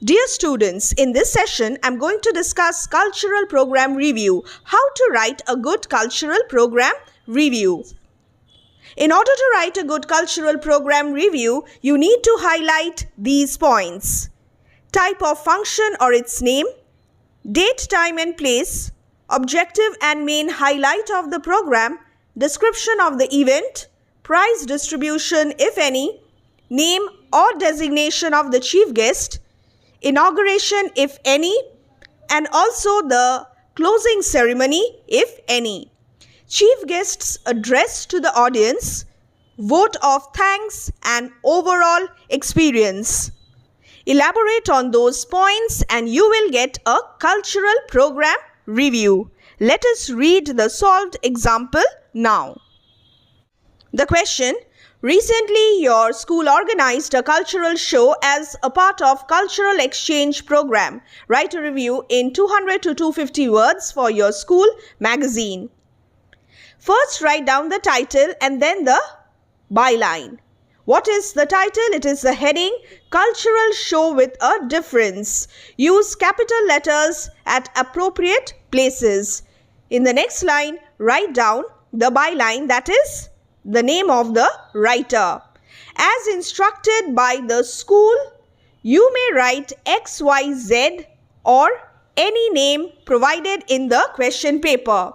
Dear students, in this session, I'm going to discuss cultural program review, how to write a good cultural program review. In order to write a good cultural program review, you need to highlight these points: type of function or its name, date, time and place, objective and main highlight of the program, description of the event, prize distribution if any, name or designation of the chief guest, inauguration if any, and also the closing ceremony if any. Chief guest's address to the audience, vote of thanks and overall experience. Elaborate on those points and you will get a cultural program review. Let us read the solved example now. The question: recently your school organized a cultural show as a part of cultural exchange program. Write a review in 200 to 250 words for your school magazine. First, write down the title and then the byline. What is the title? It is the heading, Cultural Show with a Difference. Use capital letters at appropriate places. In the next line, write down the byline, that is the name of the writer. As instructed by the school, you may write XYZ or any name provided in the question paper.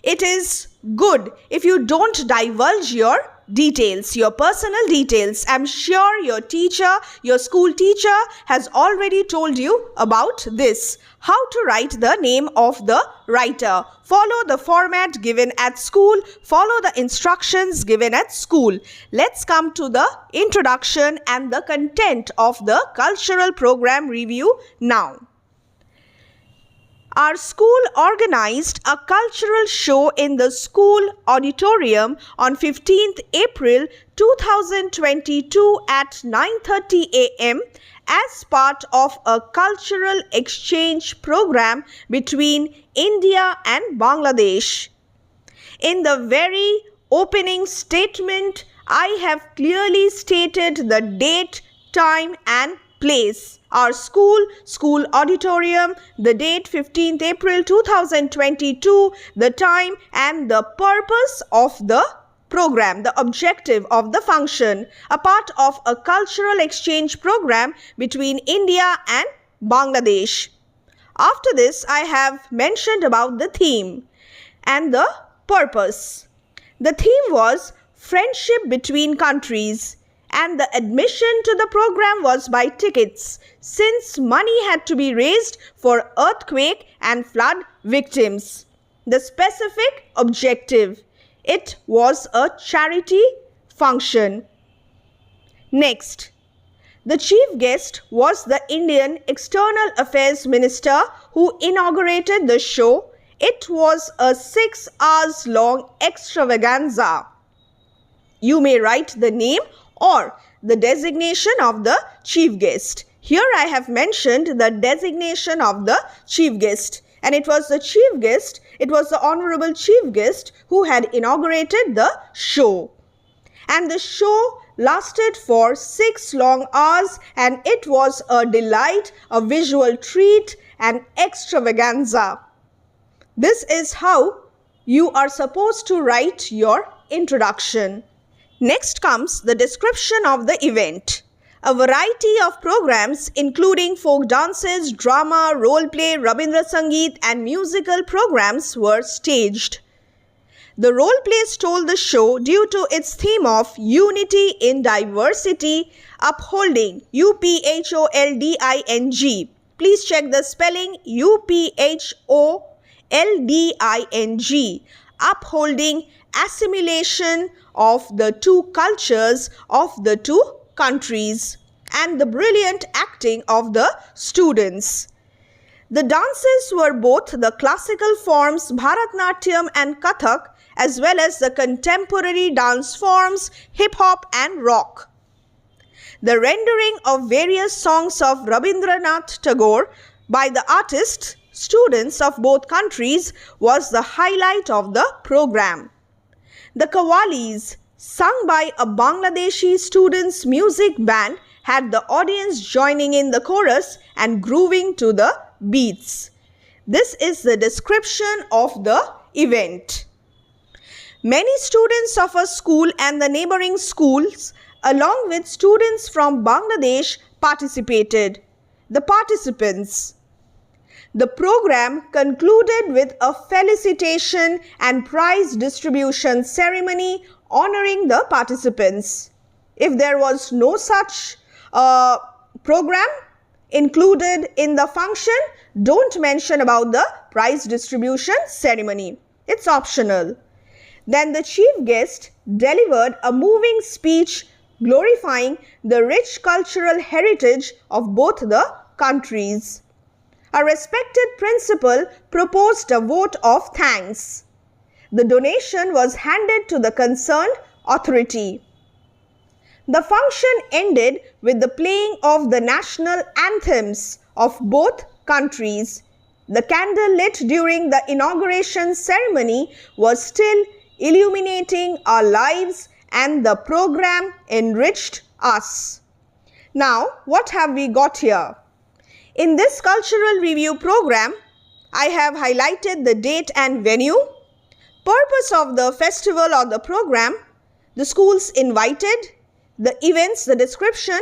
It is good if you don't divulge your details, your personal details. I'm sure your teacher, your school teacher has already told you about this. How to write the name of the writer. Follow the format given at school. Follow the instructions given at school. Let's come to the introduction and the content of the cultural program review now. Our school organized a cultural show in the school auditorium on 15th April 2022 at 9:30 a.m. as part of a cultural exchange program between India and Bangladesh. In the very opening statement, I have clearly stated the date, time and place. Our school auditorium, the date 15th April 2022, the time and the purpose of the program, the objective of the function, a part of a cultural exchange program between India and Bangladesh. After this, I have mentioned about the theme and the purpose. The theme was friendship between countries, and the admission to the program was by tickets, since money had to be raised for earthquake and flood victims. The specific objective: it was a charity function. Next, the chief guest was the Indian External Affairs Minister who inaugurated the show. It was a 6 hours long extravaganza. You may write the name or the designation of the chief guest. Here I have mentioned the designation of the chief guest, and it was the chief guest, it was the Honorable Chief Guest who had inaugurated the show. And the show lasted for 6 long hours and it was a delight, a visual treat, an extravaganza. This is how you are supposed to write your introduction. Next comes the description of the event. A variety of programs including folk dances, drama, role play, Rabindra Sangeet and musical programs were staged. The role play stole the show due to its theme of unity in diversity, upholding, UPHOLDING. Please check the spelling, UPHOLDING, upholding assimilation of the two cultures of the two countries, and the brilliant acting of the students. The dances were both the classical forms Bharatnatyam and Kathak, as well as the contemporary dance forms hip-hop and rock. The rendering of various songs of Rabindranath Tagore by the artists, students of both countries, was the highlight of the program. The Qawwalis, sung by a Bangladeshi students' music band, had the audience joining in the chorus and grooving to the beats. This is the description of the event. Many students of a school and the neighboring schools, along with students from Bangladesh, participated. The participants. The program concluded with a felicitation and prize distribution ceremony honoring the participants. If there was no such program included in the function, don't mention about the prize distribution ceremony. It's optional. Then the chief guest delivered a moving speech glorifying the rich cultural heritage of both the countries. A respected principal proposed a vote of thanks. The donation was handed to the concerned authority. The function ended with the playing of the national anthems of both countries. The candle lit during the inauguration ceremony was still illuminating our lives, and the program enriched us. Now, what have we got here? In this cultural review program, I have highlighted the date and venue, purpose of the festival or the program, the schools invited, the events, the description,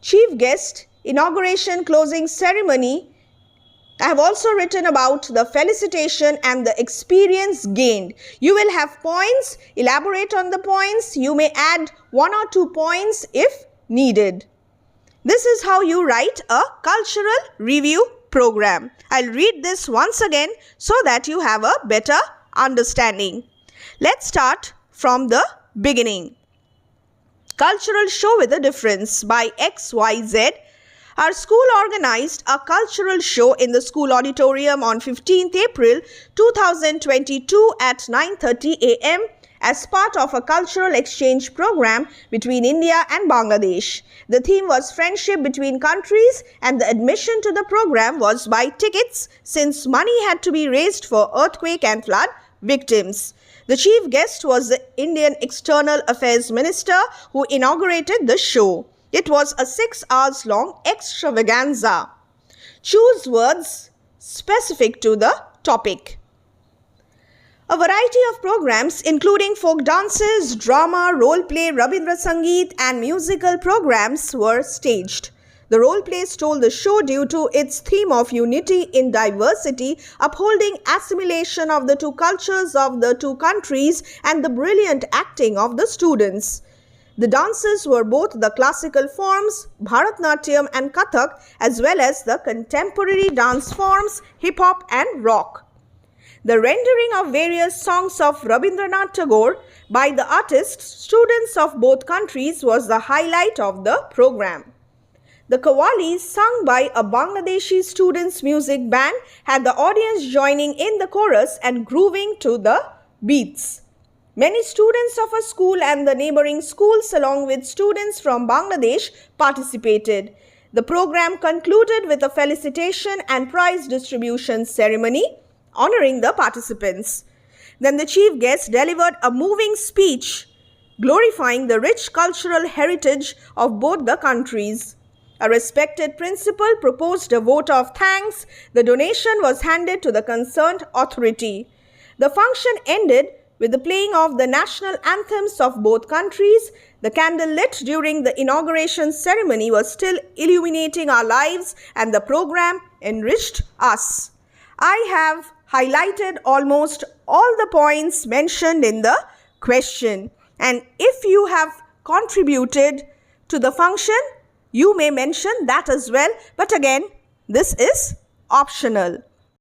chief guest, inauguration closing ceremony. I have also written about the felicitation and the experience gained. You will have points, elaborate on the points. You may add 1 or 2 points if needed. This is how you write a cultural review program. I'll read this once again so that you have a better understanding. Let's start from the beginning. Cultural show with a difference by XYZ. Our school organized a cultural show in the school auditorium on 15th April 2022 at 9:30 a.m. as part of a cultural exchange program between India and Bangladesh. The theme was friendship between countries, and the admission to the program was by tickets since money had to be raised for earthquake and flood victims. The chief guest was the Indian External Affairs Minister who inaugurated the show. It was a 6 hours long extravaganza. Choose words specific to the topic. A variety of programs including folk dances, drama, role play, Rabindra Sangeet and musical programs were staged. The role play stole the show due to its theme of unity in diversity, upholding assimilation of the two cultures of the two countries and the brilliant acting of the students. The dances were both the classical forms, Bharatnatyam and Kathak, as well as the contemporary dance forms, hip-hop and rock. The rendering of various songs of Rabindranath Tagore by the artists, students of both countries, was the highlight of the program. The Qawwali, sung by a Bangladeshi students' music band, had the audience joining in the chorus and grooving to the beats. Many students of a school and the neighboring schools, along with students from Bangladesh, participated. The program concluded with a felicitation and prize distribution ceremony honoring the participants. Then the chief guest delivered a moving speech glorifying the rich cultural heritage of both the countries. A respected principal proposed a vote of thanks. The donation was handed to the concerned authority. The function ended with the playing of the national anthems of both countries. The candle lit during the inauguration ceremony was still illuminating our lives, and the program enriched us. I have highlighted almost all the points mentioned in the question, and if you have contributed to the function, you may mention that as well, but again, this is optional.